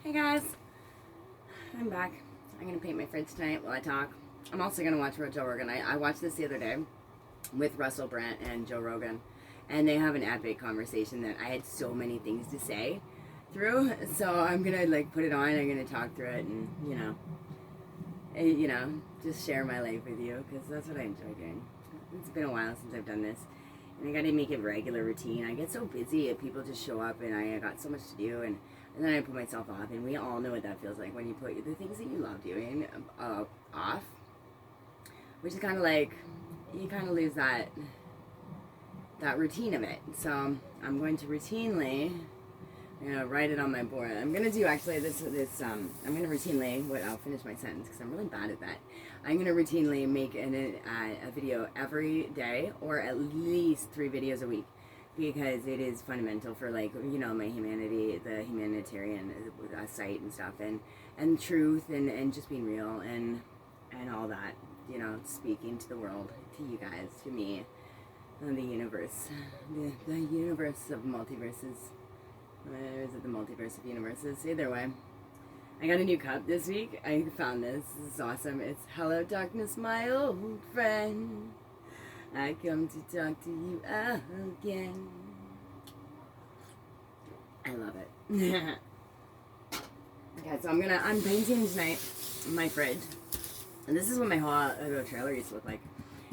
Hey guys, I'm back. I'm gonna paint my fridge tonight while I talk. I'm also gonna watch Joe Rogan. I watched this the other day with Russell Brand and Joe Rogan, and they have an epic conversation that I had so many things to say through. So I'm gonna like put it on. I'm gonna talk through it, and just share my life with you because that's what I enjoy doing. It's been a while since I've done this. And I gotta make it regular routine. I get so busy and people just show up and I got so much to do and then I put myself off, and we all know what that feels like when you put the things that you love doing off, which is kind of like you kind of lose that routine of it. So I'm going to routinely, write it on my board. I'm gonna do actually this. I'm gonna routinely. I'll finish my sentence because I'm really bad at that. I'm gonna routinely make a video every day, or at least 3 videos a week, because it is fundamental for my humanity, the humanitarian site and stuff, and truth and just being real and all that, speaking to the world, to you guys, to me, and the universe, the universe of multiverses. Is it the multiverse of universes? Either way. I got a new cup this week. I found this. This is awesome. It's Hello Darkness, my old friend. I come to talk to you again. I love it. Okay, so I'm painting tonight my fridge. And this is what my whole trailer used to look like.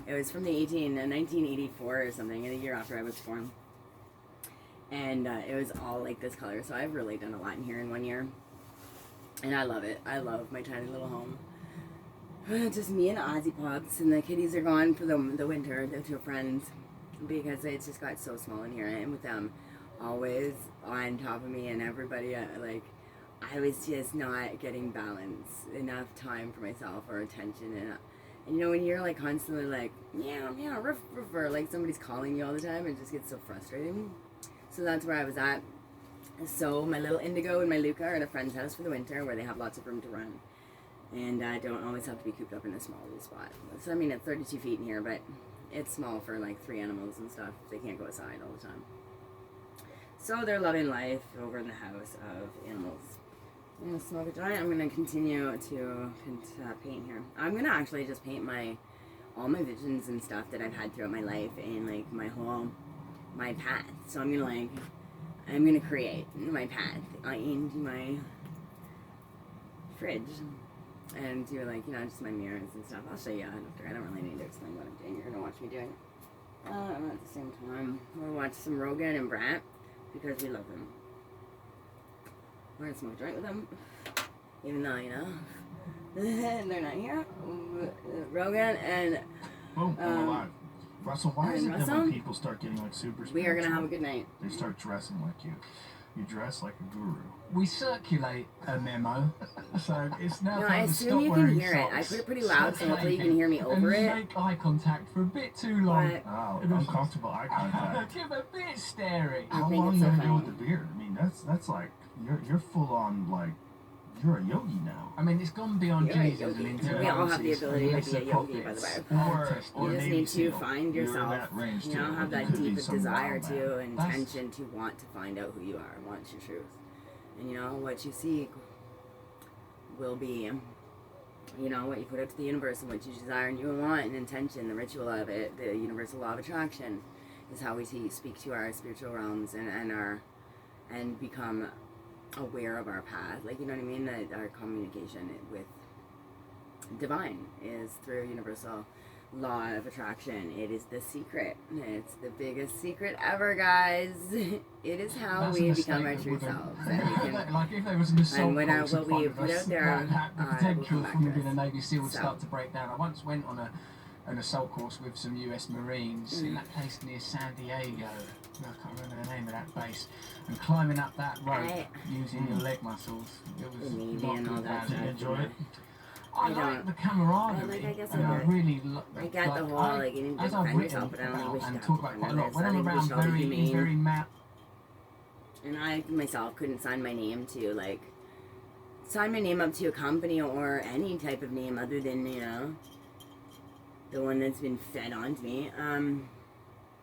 It was from the 1984 or something, the year after I was born. And it was all like this color, so I've really done a lot in here in 1 year. And I love it. I love my tiny little home. Just me and Ozzy Pops, and the kitties are gone for the winter. They're 2 friends, because it's just got so small in here. And with them always on top of me and everybody, I was just not getting balance, enough time for myself or attention. And when you're like constantly like, yeah, ruff, ruff, or like somebody's calling you all the time, it just gets so frustrating. So that's where I was at. So my little Indigo and my Luca are at a friend's house for the winter where they have lots of room to run. And I don't always have to be cooped up in a small little spot. So it's 32 feet in here, but it's small for like 3 animals and stuff. They can't go outside all the time. So they're loving life over in the house of animals. I'm gonna smoke a joint. I'm gonna continue to paint here. I'm gonna actually just paint all my visions and stuff that I've had throughout my life and like my path. So I'm gonna create my path into my fridge and do just my mirrors and stuff. I'll show you after. I don't really need to explain what I'm doing. You're gonna watch me do it. At the same time, we'll watch some Rogan and Brat because we love them. We're gonna smoke a joint with them, even though they're not here. Rogan and boom, we're alive. Russell, why is it that when people start getting like super spiritual, we are gonna have a good night. They start dressing like you. You dress like a guru. We circulate a memo, so it's now I assume you can hear it. I put it pretty loud, so hopefully you can hear me over it. Make eye contact for a bit too long. But oh, uncomfortable eye contact. Give a bit staring. How long are you gonna go with the beard? I mean, that's like you're full on like. You're a yogi now. I mean, it's gone beyond Jesus and into we all have the ability to be a yogi, by the way. You just need to find yourself. Have that deep desire to, intention to want to find out who you are and want your truth. And what you seek will be, what you put out to the universe and what you desire and you want, and intention, the ritual of it, the universal law of attraction, is how we speak to our spiritual realms and become aware of our path, that our communication with divine is through universal law of attraction. It is the secret. It's the biggest secret ever, guys. It is how we become our true selves. Like if there was an assault course what we put out there, the potential for me being a Navy SEAL would start to break down. I once went on an assault course with some US Marines in that place near San Diego. I can't remember the name of that base. And climbing up that rope using your leg muscles, it was not good. Did you enjoy it? I like the camaraderie, I really I get the whole, you need to defend yourself, but I only wish and to talk about quite a lot. When I'm around very mad. And I myself couldn't sign my name up to a company or any type of name other than, the one that's been fed onto me.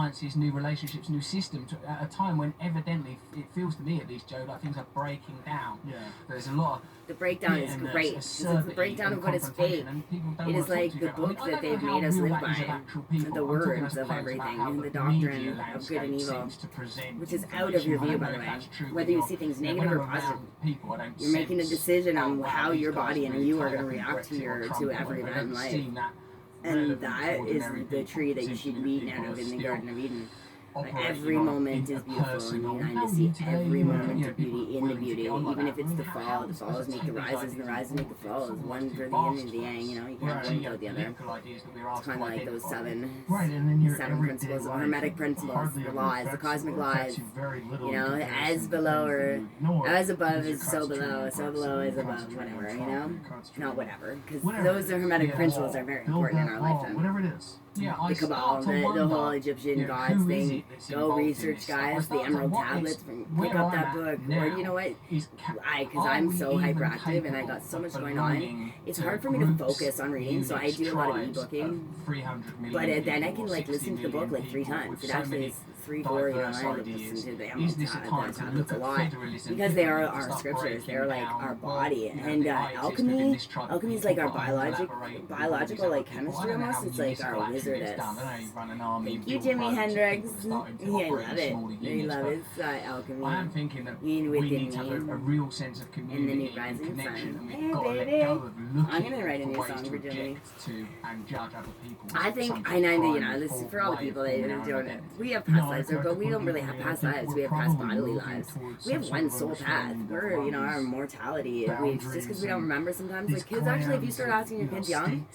alliances, new relationships, new systems at a time when evidently it feels to me at least, Joe, like things are breaking down. Yeah. There's a lot of The breakdown is bitterness, great. It's the acerbity breakdown and of what is confrontation. like, it is like the book that they've made us live by, the words of everything, and the doctrine of good and evil, which is out of your view, by the way. Whether you see things negative or positive, you're making a decision on how your body and you are going to react to every event in life. And that is the tree that you should be eating out of in the Garden of Eden. Every moment is beautiful, and you kind of see every moment of beauty in the beauty, even if it's the falls make the rises, and the rises make the falls. One for the yin and the yang, you know, you can't have one without the other. It's kind of like those seven principles, the hermetic principles, the laws, the cosmic laws, you know, as below or as above is so below is above, whatever, you know? Not whatever, because those hermetic principles are very important in our lifetime. Whatever it is. Yeah, The Cabal, the whole Egyptian gods thing. Go research, guys. The Emerald Tablets. Pick up that book. Or you know what? Because I'm so hyperactive and I got so much going on. It's hard for me to focus on reading, so I do a lot of e-booking. But then I can like listen to the book like 3 times. It actually is 3, 4. You know, I listen to the Emerald Tablets a lot because they are our scriptures. They're like our body. And alchemy is like our biological like chemistry almost. It's like our wizardess. Thank you, Jimi Hendrix. Yeah, I love it. I love it. It's alchemy. I am thinking that In we within need to have me. a real sense of community new rising connection, sun. and Hey, we've got to let baby. go of looking I'm gonna write a new for song ways for to Jimmy. object to and judge other people. I think, I know, you know, this is for all the people that don't, we have past lives, but we don't really have past lives, we have past bodily lives. We have one soul path. We're, you know, our mortality, just because we don't remember sometimes, like kids actually, if you start asking your kids young,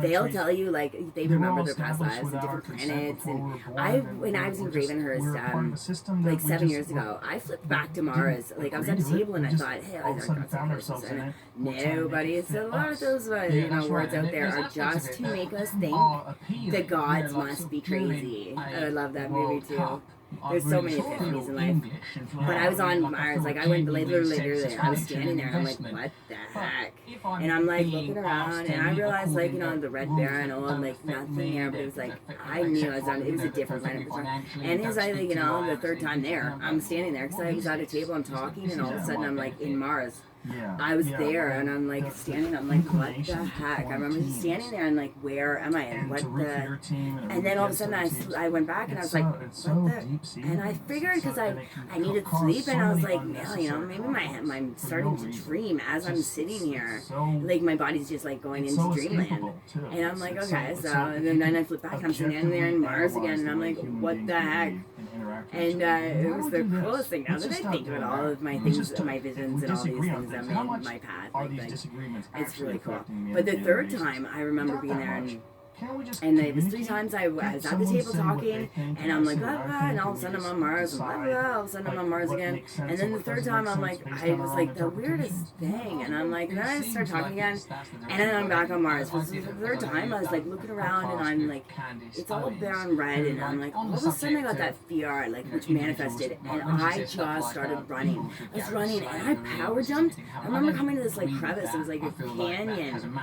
they'll tell you, like, they remember their past lives and different planets, and when I was in Gravenhurst, like 7 years ago, I flipped back to Mars, like, I was at a table and I thought, hey, I got some curses, and nobody, so a lot of those, you know, words out there are just to make us think the gods must be crazy. I love that movie too. There's so many epiphanies in life. But I was on Mars, like I went literally, I was standing there and I'm like, what the heck? And I'm like looking around and I realized like, you know, the Red Baron, like nothing here, but it was like, I knew I was on, it was a different planet. And as I, like, you know, the third time there, I'm standing there because I was at a table, I'm talking, and all of a sudden I'm like in Mars. I was there and I'm like standing, I'm like, what the heck? I remember just standing there and like, where am I? And what the? And then all of a sudden I went back and I was like, what the? And I figured because I needed sleep and I was like, well, you know, maybe I'm starting to dream as I'm sitting here. Like my body's just like going into dreamland. And I'm like, okay, so, and then I flip back and I'm standing there in Mars again and I'm like, what the heck? And it was the coolest thing. Now that I think about all of my things, my visions and all these things that made my path, like, it's really cool. But the third time, I remember being there and it was 3 times I was at the table talking, and I'm like, blah, blah, and all of a sudden I'm on Mars, and blah, blah, all of a sudden I'm on Mars again. And then the third time I'm like, I was like, the weirdest thing. And I'm like, then I start talking again, and then I'm back on Mars. For the third time, I was like looking around, and I'm like, it's all brown red, and I'm like, all of a sudden I got that fear, like, which manifested, and I just started running. I was running, and I power jumped. I remember coming to this like crevice, it was like a canyon,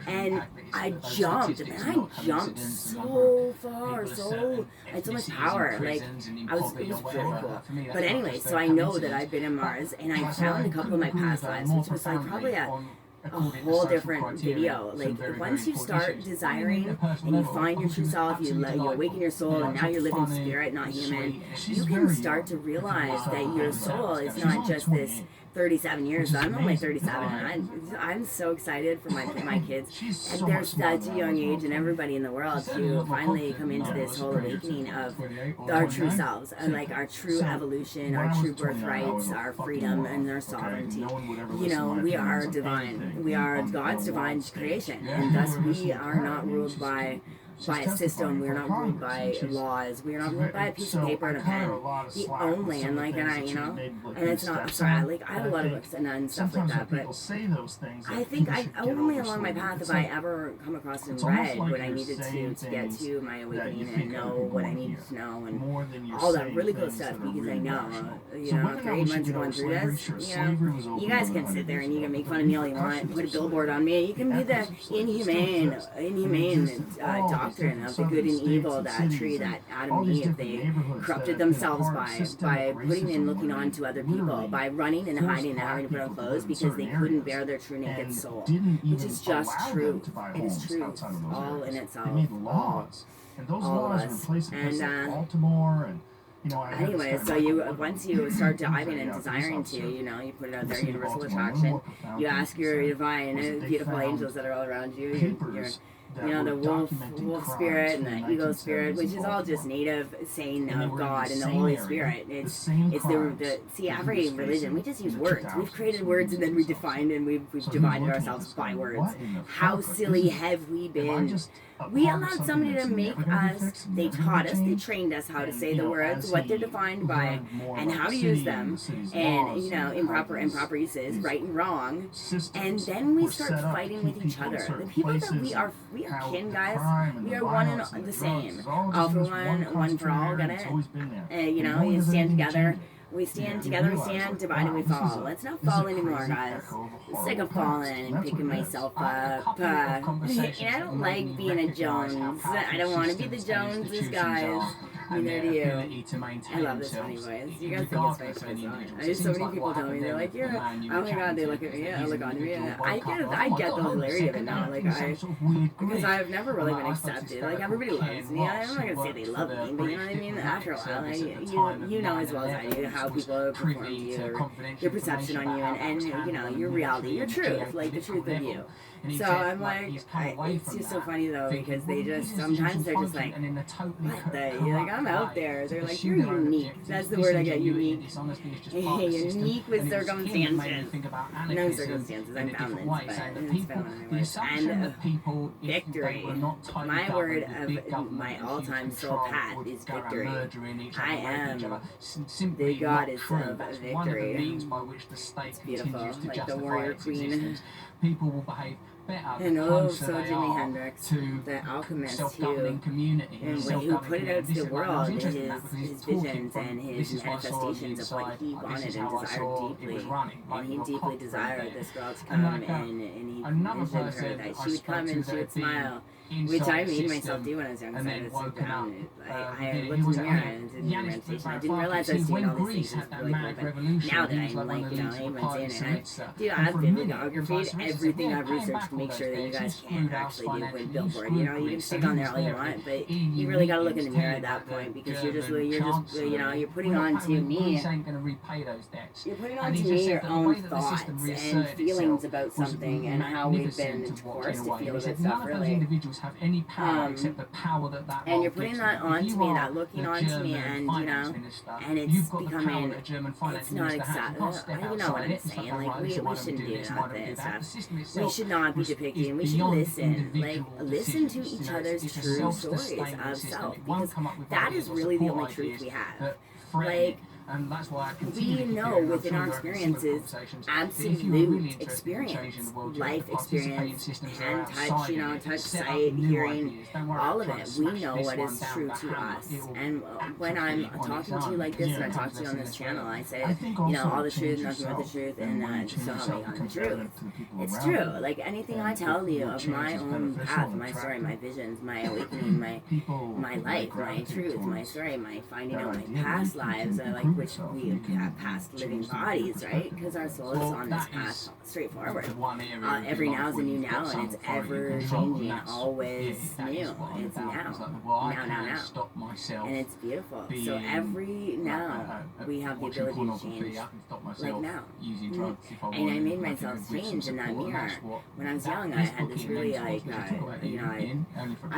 and I jumped, and I jumped so far, I had so much power, like, it was really cool. But anyway, so I know that I've been in Mars, and I found a couple of my past lives, which was like probably a whole different video. Like, once you start desiring and you find your true self, you awaken your soul, and now you're living spirit, not human, you can start to realize that your soul is not just this 37 years. I'm only 37, and I'm so excited for my kids at their such a young age, and everybody in the world to finally come into this whole awakening of our true selves, and like our true evolution, our true birthrights, our freedom, and our sovereignty. You know, we are divine. We are God's divine creation, and thus we are not ruled by a system. We're not ruled by laws. We're not ruled by a piece of paper and a pen. We own land, like, and I, you know, and it's not, sorry, like, I have a lot of books and stuff like that, but I think I only along my path have I ever come across and read what I needed to get to my awakening and know what I needed to know and all that really cool stuff, because I know, you know, after 8 months of going through this, you know, you guys can sit there and you can make fun of me all you want, put a billboard on me, you can be the inhumane doctor doctrine of the good and evil, that tree that Adam and Eve, they corrupted themselves by putting and looking on to other people, by running and hiding and having to put on clothes because they couldn't bear their true naked soul, which is just true. It is true, all in itself. They made laws, and those laws were in place in places like Baltimore and. Anyway, so once you start diving and desiring to, you put it out there, universal attraction. You ask your divine, beautiful angels that are all around you. The wolf spirit and the eagle spirit, which is all just native saying of God and the Holy Spirit. It's see, every religion, we just use words. We've created words and then we defined and we've divided ourselves by words. How silly have we been? We allowed somebody to make us, they taught us, they trained us how to say the words, what they're defined by, and how to use them, and, improper uses, right and wrong, and then we start fighting with each other. The people that we are kin, guys, we are one and the same. All for one for all, get it? You stand together. We stand together, we stand, divided we fall. Let's not fall anymore, guys. I'm sick of falling and picking myself up. I don't like being a Jones. I don't want to be the Joneses, guys. Neither do you. I love this funny voice. You guys think it's funny, but it's not. There's so many people tell me, they're like, oh my god, they look at me, I look on me. I get the hilarity of it now. Because I've never really been accepted. Everybody loves me. I'm not going to say they love me, but you know what I mean? After a while, you know as well as I do how people perform to you, or your perception on you, and your reality, your truth, the truth of you. So I'm like, it's just so funny though, because they just, sometimes they're just like, what the, I'm out there. They're like, you're unique. That's the word I get, unique. Unique with circumstances. No circumstances, I'm boundless, but it's been one of my words. And victory. My word of my all-time soul path is victory. I am the goddess of victory. It's beautiful, like the warrior queen. People will behave better. And so Jimi Hendrix, the alchemist, who put it out to the world, his visions and his manifestations of what he wanted and desired deeply. And he deeply desired this girl to come, and he envisioned her that she would come and she would smile. Which I made myself do when I was young, because I was so down. I looked in the mirror and did meditation. I didn't realize I was doing all these things really cool, but now that I'm everyone's in it. I've bibliographied everything I've researched to make sure that you guys can actually do good billboard. You can stick on there all you want, but you really gotta look in the mirror at that point, because you're putting on to me. You're putting on to me your own thoughts and feelings about something, and how we've been forced to feel about stuff, really. Have any power except the power that and you're putting that onto me, that looking onto me, and and it's becoming, it's not exactly, you know what I'm saying, we shouldn't do that stuff. We should not be depicting, we should listen to each other's true stories of self, because that is really the only truth we have. And that's why we know within our experiences, absolute experience, life experience, hand touch, touch, sight, hearing, all of it. We know what is true to us. And when I'm talking to you like this, and I talk to you on this channel, I say, all the truth, nothing but the truth, and so help me on the truth. It's true. Anything I tell you of my own path, my story, my visions, my awakening, my life, my truth, my story, my finding out my past lives, which we have past living bodies, right? Because our soul is on this path straightforward. Every now is a new now, and it's ever changing, always new. It's now. And it's beautiful. So every now, we have the ability to change. Like now. And I made myself change in that mirror. When I was young, I had this really, I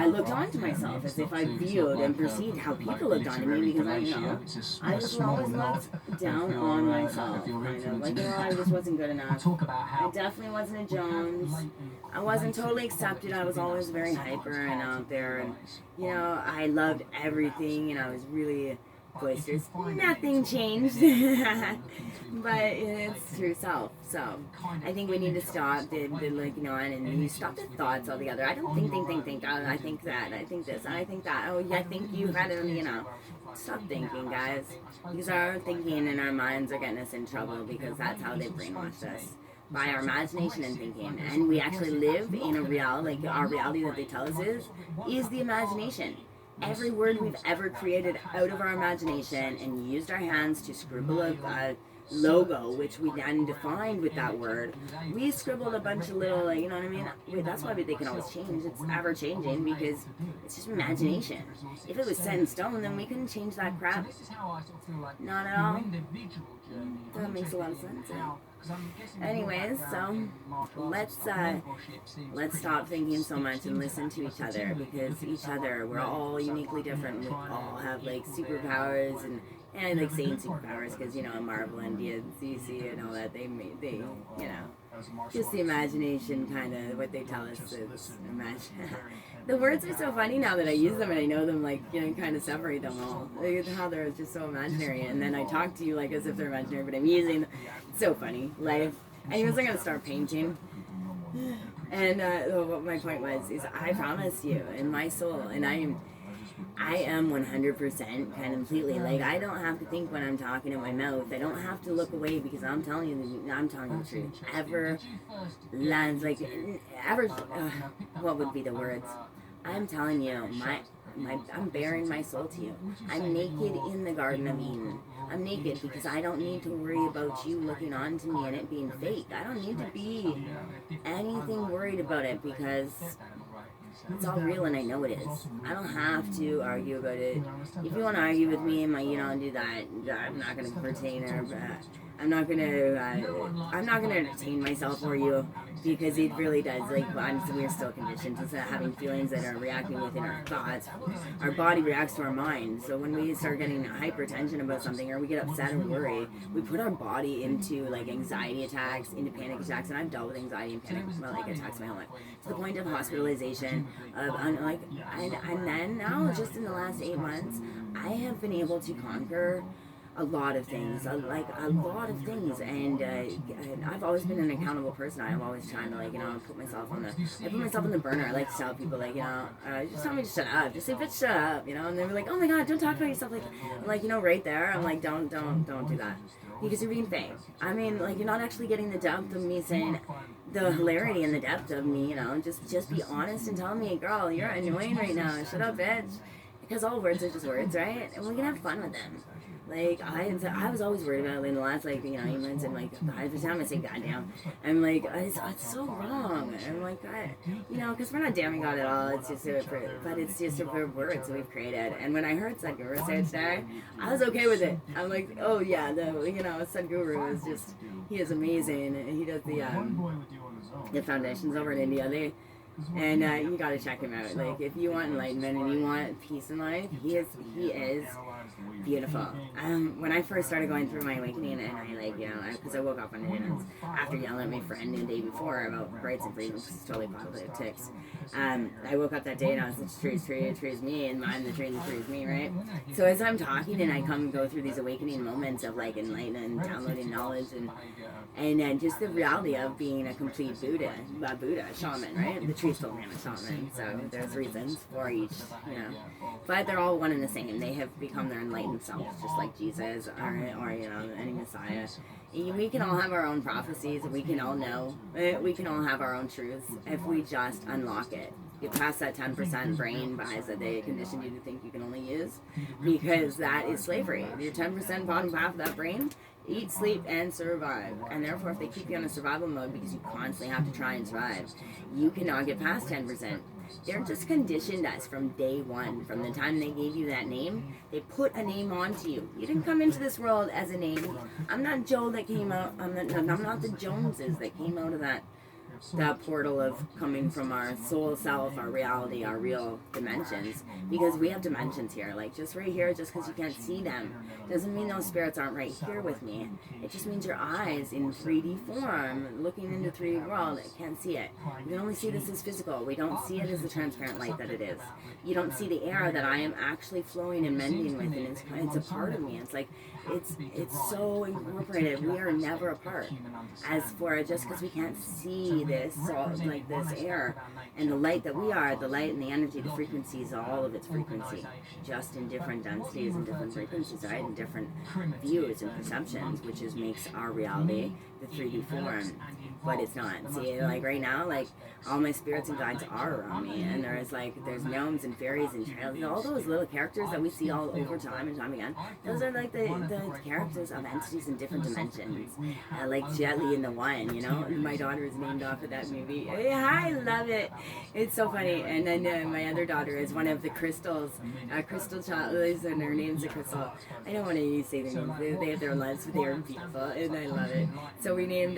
looked onto myself as if I viewed and perceived how people looked onto me, because I was always looked down on myself, I just wasn't good enough. I definitely wasn't a Jones. I wasn't totally accepted. I was always very hyper and out there, and I loved everything, and I was really boisterous. Nothing changed. But it's true self. So I think we need to stop and you stop the thoughts altogether. I don't think. I think that. I think this. I think that. Oh, yeah, I think you had it. Stop thinking, guys. Because our thinking and our minds are getting us in trouble, because that's how they brainwashed us. by our imagination and thinking, and we actually live in a reality, like our reality that they tell us is the imagination. Every word we've ever created out of our imagination and used our hands to scribble a logo, which we then defined with that word. We scribbled a bunch of little, like, you know what I mean? That's why they can always change. It's ever changing because it's just imagination. If it was set in stone, then we couldn't change that crap. Not at all. That makes a lot of sense. Anyways, so let's stop thinking so much and listen to each other, because each other, we're all uniquely different. We all have like superpowers, and I like saying superpowers because, you know, Marvel and DC and all that, they you know, just the imagination, kind of what they tell us is imagine. The words are so funny now that I use them and I know them, like, you know, kind of separate them all. Like how they're just so imaginary, and then I talk to you like as if they're imaginary, but I'm using them. It's so funny. Like, anyways, I'm gonna start painting. And what my point was is, I promise you, in my soul, and I am 100% kind of completely, like, I don't have to think when I'm talking in my mouth. I don't have to look away, because I'm telling you the truth. What would be the words? I'm telling you, I'm bearing my soul to you. I'm naked in the Garden of Eden. I'm naked because I don't need to worry about you looking on to me and it being fake. I don't need to be anything worried about it, because it's all real and I know it is. I don't have to argue about it. If you want to argue with me and do that, I'm not going to pertain, or I'm not going to entertain myself for you, because it really does, like, we're still conditioned to having feelings that are reacting within our thoughts. Our body reacts to our mind. So when we start getting hypertension about something, or we get upset or worry, we put our body into, like, anxiety attacks, into panic attacks, and I've dealt with anxiety and panic, attacks my whole life, to the point of hospitalization, and then now, just in the last 8 months, I have been able to conquer a lot of things, and I've always been an accountable person. I'm always trying to, like, you know, put myself on the burner. I like to tell people, like, you know, just tell me to shut up, just say, bitch, shut up, you know, and they're like, oh my god, don't talk about yourself, like, I'm like, you know, right there, I'm like, don't do that, because you're being fake. I mean, like, you're not actually getting the depth of me saying, the hilarity and the depth of me, you know, just be honest and tell me, girl, you're annoying right now, shut up, bitch, because all words are just words, right, and we can have fun with them. Like, I was always worried about it in the last, like, you know, 8 months, and, like, every time I say goddamn, I'm like, it's so wrong. I'm like, God, you know, because we're not damning God at all. It's just but it's just a words that we've created. And when I heard Sadhguru say it today, I was okay with it. I'm like, oh yeah, Sadhguru is just, he is amazing. And he does the foundations over in India. And you gotta check him out. Like, if you want enlightenment and you want peace in life, he is beautiful. When I first started going through my awakening, and I, like, you know, because I woke up one day and I was, after yelling at my friend the day before about rights and freedoms, which is totally politics. I woke up that day and I was like, the tree is me, and I'm the tree is me, right? So as I'm talking and I go through these awakening moments of, like, enlightenment and downloading knowledge, and just the reality of being a complete Buddha, a shaman, right? The tree told me I'm a shaman, so there's reasons for each, you know, but they're all one and the same. They have become their enlightened selves, just like Jesus or you know, any Messiah. We can all have our own prophecies, we can all know, we can all have our own truths if we just unlock it. You pass that 10% brain bias that they condition you to think you can only use, because that is slavery. Your 10% bottom half of that brain, eat, sleep, and survive. And therefore, if they keep you on a survival mode because you constantly have to try and survive, you cannot get past 10%. They're just conditioned us from day one. From the time they gave you that name, they put a name onto you. You didn't come into this world as a name. I'm not Joe that came out, I'm not the Joneses that came out of that portal of coming from our soul self, our reality, our real dimensions, because we have dimensions here. Like, just right here, just because you can't see them doesn't mean those spirits aren't right here with me. It just means your eyes in 3D form, looking into 3D world, can't see it. We can only see this as physical. We don't see it as the transparent light that it is. You don't see the air that I am actually flowing and mending with, and it's a part of me. It's like, it's so incorporated. We are never apart. As for just because we can't see this, like this air and the light that we are, the light and the energy, the frequencies, all of its frequency, just in different densities and different frequencies, right, and different views and perceptions, which makes our reality the 3D form. but it's not. See, like right now, like all my spirits and guides are around me, and there's gnomes and fairies and trails, all those little characters that we see all over time and time again. Those are like the characters of entities in different dimensions, like Jet Li in The One. You know, my daughter is named off of that movie. I love it. It's so funny. And then my other daughter is one of the crystals, Crystal Child, and her name's a Crystal. I don't want to say their names. They have their lives, but they are beautiful, and I love it. So we named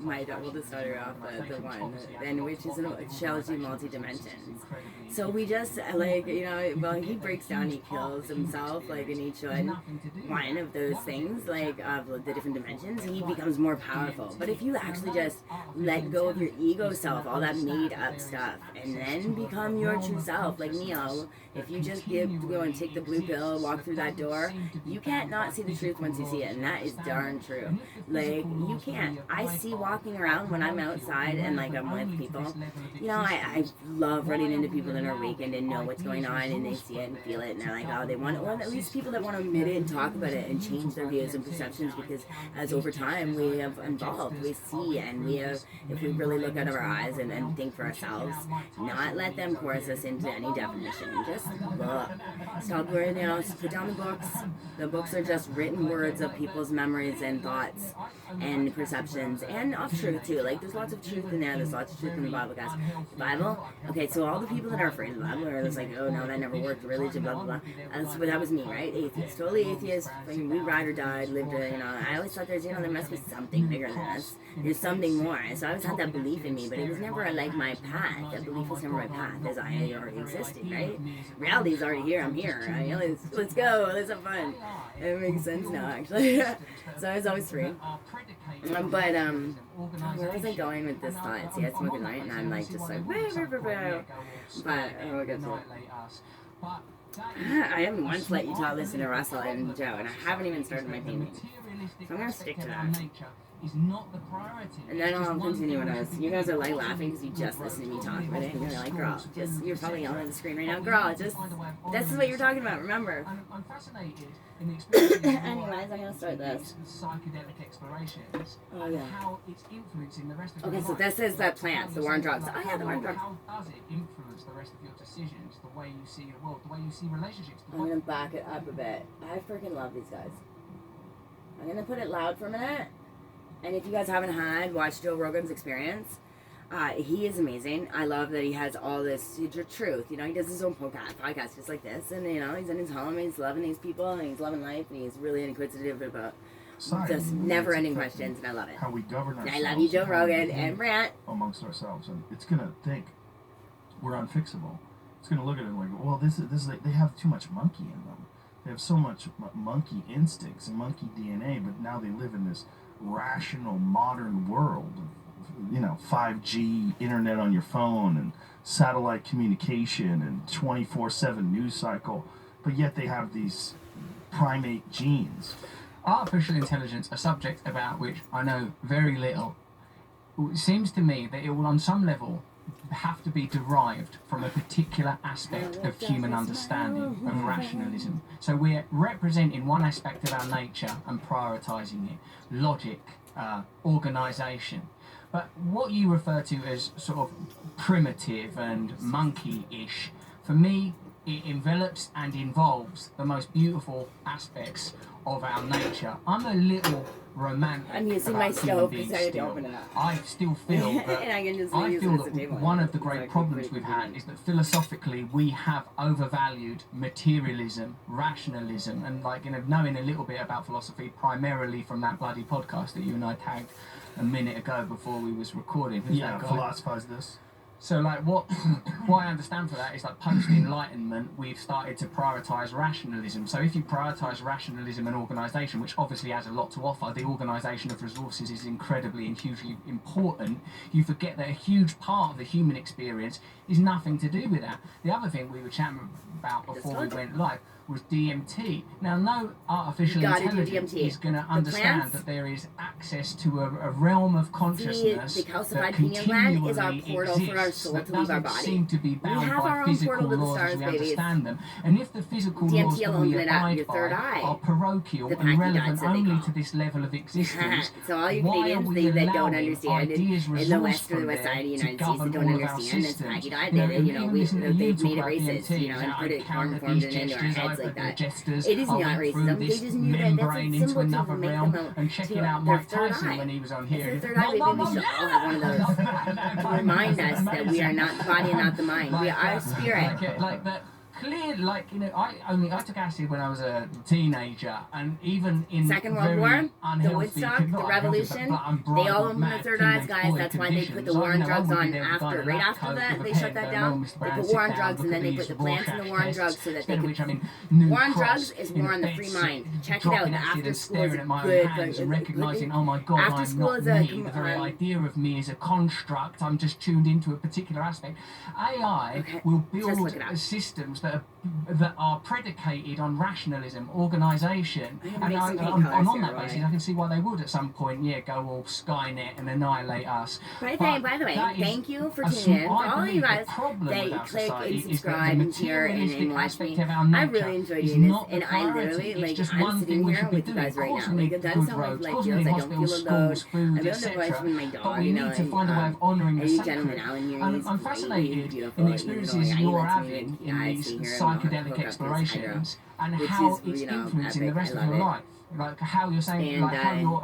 my oldest daughter off The One, and which is a Chelsea multi-dimensions. So we just like, you know, well, he breaks down, he kills himself like in each one of those things, like of the different dimensions, he becomes more powerful. But if you actually just let go of your ego self, all that made up stuff, and then become your true self, like Neo, if you just go and take the blue pill, walk through that door, you can't not see the truth once you see it, and that is darn true. Like, you can't. I see walking around when I'm outside and like I'm with people, you know, I love running into people that are awakened and know what's going on, and they see it and feel it, and they're like, oh, they want, or at least people that want to admit it and talk about it and change their views and perceptions, because as over time we have evolved, we see, and we have, if we really look out of our eyes and think for ourselves, not let them coerce us into any definition, just look, stop worrying, you know, put down the books. The books are just written words of people's memories and thoughts and perceptions, and of truth too. Like, there's lots of truth in there, there's lots of truth in the Bible, guys. The Bible, okay, so all the people that are afraid of the Bible are just like, oh no, that never worked, religion, blah blah blah. That was me, right? Atheist, totally atheist. We ride or died, lived a, you know, I always thought there's, you know, there must be something bigger than us. There's something more. So I always had that belief in me, but it was never like my path. That belief was never my path, as I already existed, right? Reality's already here, I'm here. Right? Let's go, let's have fun. It makes sense now, actually. So I was always free. But where was I going with this thought? See, I smoke at night, and I'm like, just like, but we'll get to it. I haven't once let Utah listen to Russell and Joe, and I haven't even started my painting. So I'm gonna stick to that. And then I'll continue when you guys are like laughing because you just listened to me talk about it, and you're like, girl, you're probably yelling at the screen right now, girl, this is what you're talking about, remember. I'm fascinated in the experience Anyways, I'm gonna start this. Psychedelic explorations, Oh, and yeah. how it's influencing the rest of your Okay, so life. this is the plants, the war on drugs. Oh yeah, the war on drugs. How does it influence the rest of your decisions, the way you see the world, the way you see relationships? I'm gonna back it up a bit. I freaking love these guys. I'm gonna put it loud for a minute. And if you guys haven't watched Joe Rogan's Experience, he is amazing. I love that he has all this truth. You know, he does his own podcast just like this, and you know, he's in his home, and he's loving these people, and he's loving life, and he's really inquisitive about just never-ending questions, and I love it. How we govern ourselves. I love you, Joe Rogan and Brant. Amongst ourselves, and it's gonna think we're unfixable. It's gonna look at it like, well, this is like, they have too much monkey in them. They have so much monkey instincts and monkey DNA, but now they live in this rational modern world, you know, 5G internet on your phone and satellite communication and 24/7 news cycle, but yet they have these primate genes. Artificial intelligence, a subject about which I know very little. It seems to me that it will on some level have to be derived from a particular aspect of human understanding, of rationalism. So we're representing one aspect of our nature and prioritising it, logic, organisation. But what you refer to as sort of primitive and monkey-ish, for me, it envelops and involves the most beautiful aspects of our nature. I'm a little romantic. I'm using about my human stove beings because I had to still. open it up. I still feel that And I can just I use feel it as a that table. one of the great Exactly. problems we've had is that philosophically we have overvalued materialism, rationalism, and like, you know, knowing a little bit about philosophy primarily from that bloody podcast that you and I tagged a minute ago before we was recording. Who's Yeah, that guy? philosophize this. So like what I understand for that is like post-enlightenment we've started to prioritise rationalism. So if you prioritise rationalism and organisation, which obviously has a lot to offer, the organisation of resources is incredibly and hugely important, you forget that a huge part of the human experience is nothing to do with that. The other thing we were chatting about before we went live was DMT. Now, no artificial Gotta do intelligence DMT. is going to The understand plants- that there is access to a realm of consciousness the that calcified pineal gland is our continually portal for our exists, soul that to leave our doesn't body. seem to be bound have by our own physical portal to the laws stars, as we baby. understand them. And if the physical DMT laws that alone we lit up abide your third by eye. are parochial The and packy relevant dots that they only call. to this level of existence, So all you why are Canadians we that don't allowing understand ideas in the west resourced or the from west there side of the to United States that govern don't all of our understand it's systems? packy dot. You know, They, even listening to you they've talk made it about racist, DMT, you know, and I put it counted formed these it into our gestures, heads I like the that. gestures, It is I not went racism. through They this just knew that that's a membrane into symbol to another make realm them and checking to out their Mike third Tyson eye. when he was on It's here. their third eye, baby. We should all have one of those to remind us that we are not the body and not the mind. We are spirit. Like that. Clear, like, you know, I took acid when I was a teenager, and even in Second World very War, the unhealthy, Woodstock, not the unhealthy, Revolution, but they all unbridled, opened mad their third eyes, teenage guys. boy That's why they put the conditions. war on I drugs would be on there with a guy after. in a Right lab after coat that, with they a shut pen that going, down. "Oh, Mr. They Brown, put sit war on down, drugs, look and at then they these put the plants in the war on Rorschach drugs so that tests," they could. which, I mean, New War on Cross, drugs is you know, war on the bed free sit, mind. Check it dropping out. acid After and school is staring a at my own good, hands and good recognizing, thing. oh my God, After I'm school not is a me. The very idea of me is a construct. I'm just tuned into a particular aspect. AI will build look it up. systems that are predicated on rationalism, organisation, I'm and gonna make some paint on colors that here, basis, Roy. I can see why they would at some point, go all Skynet and annihilate us. By But the way, that is thank you for a tuning in. For I all of believe you the guys problem that with our click society and is that the subscribe and share and materialistic watch aspect me. of our I nature really enjoy is doing this, not the and I priority. literally, It's like, just I'm one sitting thing we here should be with you doing. guys Of right course now. we Like, need that's good how my roads, life of course we feels. need I don't hospitals, feel alone. schools, food, I'm in the bush etc. with my But dog, we you need know, to find a way of honouring the and you sacred. gentlemen out in here, And he's I'm great, fascinated he's in beautiful, the experiences he you're lets me, having like, in I these see here and psychedelic hook up this explorations and which how is, it's you know, influencing the epic. rest I of your love it. life. Like how you're saying, And, like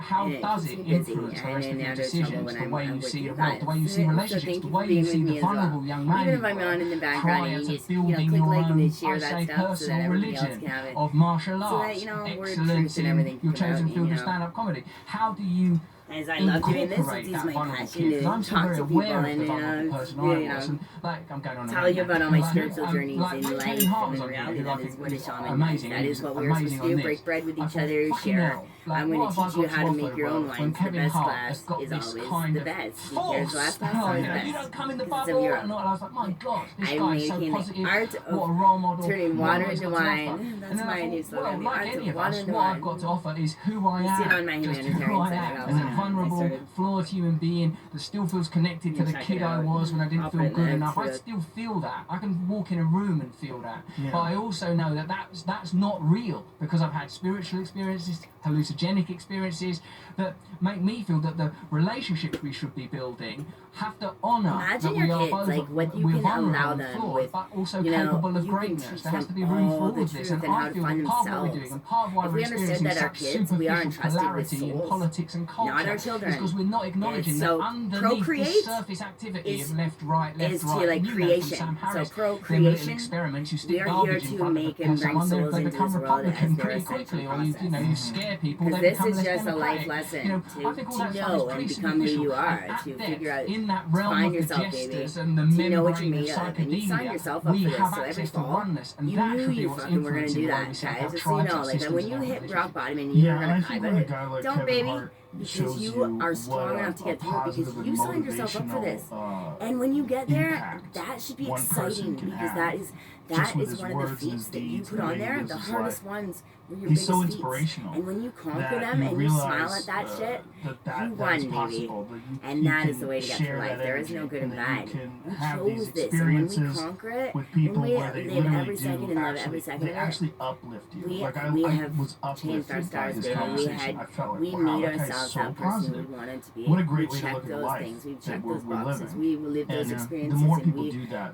how and it does keeps it me busy, influence the and rest then of your now there's trouble decisions, when the I'm way you with see you the world, the guys. way you see So relationships, thank the you way for you being see with the me as well. vulnerable young man Even if you I'm are, on in the background prior and to you just, you know, building click your like and own, then share I that say, stuff so that personal everybody else religion can have it. of martial So arts, that, you know, we're excellence truth and in everything your can come out, chosen you field of know. stand-up comedy. How do you As I love doing this, incorporate it's that my vulnerable passion kid? to Because I'm still talk very to people aware of and, the you vulnerable know, person you I know, was, and like I'm going on. tell you about all my spiritual journeys like, in Kevin life Hart was and in on here, reality. who I That is think what a was shaman amazing. does. That He is was what we were supposed amazing to on do. this. Break bread with I each thought, other, fucking share. hell, like, I'm going what to have I teach you got how to to offer make the your own world when wines. The Kevin best Hart glass has got is this always kind the of best. Here's false, the last glass, oh, always you the know, you best. don't come in the Because of bubble, your and I was like, my God, this I'm guy is so making the positive. art What a of role model. turning what water he's into got to wine. offer. That's And then my I new thought, slogan. well, The like art any of of us, water into what I've wine. got to offer is who I You am. see it on my Just who humanitarian I side, I am got as a one on. I vulnerable, started. flawed human being that still feels connected to You the check kid it I out. was when I didn't I'll feel put it good next enough. to I it. still feel that. I can walk in a room and feel that. Yeah. But I also know that that's not real, because I've had spiritual experiences, hallucinogenic experiences that make me feel that the relationships we should be building have to honour that Imagine we your are kids, both like, what you we're can vulnerable allow and them flawed, with, but also you know, capable of you can greatness. teach There has to them be room for all all the of this, truth and and how I to feel find that part of what we're themselves. doing and part of why If we're we understood experiencing that our such kids, we are superficial entrusted with polarity in souls, politics and culture not our is children. because we're not acknowledging So that underneath procreate this surface activity is- of left, right, left, is to, right, like, you know, creation. from Sam So Harris, procreation, them little experiments, you we stick are here garbage in to front make of and bring someone, souls they into become this world Republican as their pretty ascension quickly, or you know, you process. scare people, Because they this become is less just a democratic. life lesson You know, to- I think all to that know stuff is and pretty become who you superficial. are, And at to depth, figure out- in that to realm find of the yourself, gestures baby. and the To know what membrane you're of made of, and you signed psychedelia, yourself up we for this, have so every access to fall, oneness, and you that knew should be you what's fucking were gonna influencing do the way that, we set guys. our Just so you tribes, know, our like, and systems, when you and our hit religions. rock bottom and you Yeah, were and gonna I climb think when a it, guy like don't, Kevin baby. Hart Because shows you are what strong enough to get through it, because positive you and signed yourself up for this. motivational, And when you get there, impact that should be one person exciting, can because have, that is just with his one of words the and feats his that you deeds put and the on way he there. lives The his hardest life. ones were your He's biggest so feats. inspirational And when you conquer that them you and you smile realize, at that shit, that you that's won, baby. possible, that you, And you that is can the way to get share through life. that There is no energy, good and that bad. you can We have these chose this, and when we experiences conquer it, with people when we where they live literally every second do and love actually, every second they of it, actually uplift you. we Like I have was changed our uplifted by stars, this baby. conversation. I felt like, We wow, made that guy's ourselves so that person positive. we wanted to be. What a great we way to checked look at those life things. We that checked we're those boxes. living. We lived those And the experiences, more and people we do that,